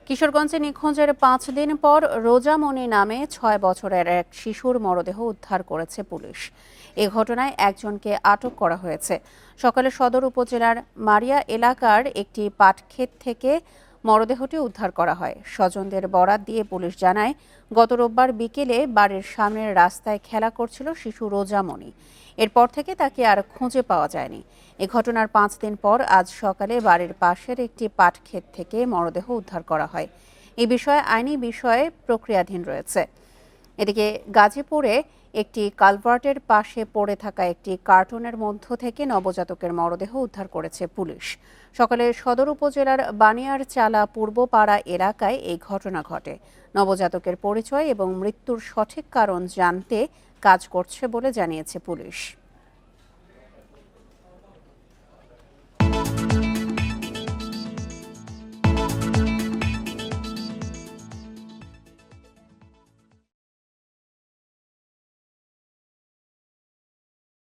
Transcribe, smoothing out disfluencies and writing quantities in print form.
কিশোরগঞ্জে নিখোঁজের 5 দিন পর রোজামণি নামে 6 বছরের এক শিশুর মরদেহ উদ্ধার করেছে পুলিশ। এ ঘটনায় একজনকে আটক করা হয়েছে। সকালে সদর উপজেলার মারিয়া এলাকার একটি পাটক্ষেত থেকে মরদেহটি উদ্ধার করা হয়। স্বজনদের বরাত দিয়ে পুলিশ জানায়, গত রোববার বিকেলে বাড়ির সামনের রাস্তায় খেলা করছিল শিশু রোজামণি। এরপর থেকে তাকে আর খুঁজে পাওয়া যায়নি। এ ঘটনার 5 দিন পর আজ সকালে বাড়ির পাশের একটি পাটক্ষেত থেকে মরদেহ উদ্ধার করা হয়। এই বিষয়ে আইনি বিষয়ে প্রক্রিয়াধীন রয়েছে। এদিকে গাজীপুরে একটি কালভার্টের পাশে পড়ে থাকা একটি কার্টুনের মধ্য থেকে নবজাতকের মরদেহ উদ্ধার করেছে পুলিশ। সকালে সদর উপজেলার বানিয়ারচালা পূর্বপাড়া এলাকায় এই ঘটনা ঘটে। নবজাতকের পরিচয় এবং মৃত্যুর সঠিক কারণ জানতে কাজ করছে বলে জানিয়েছে পুলিশ।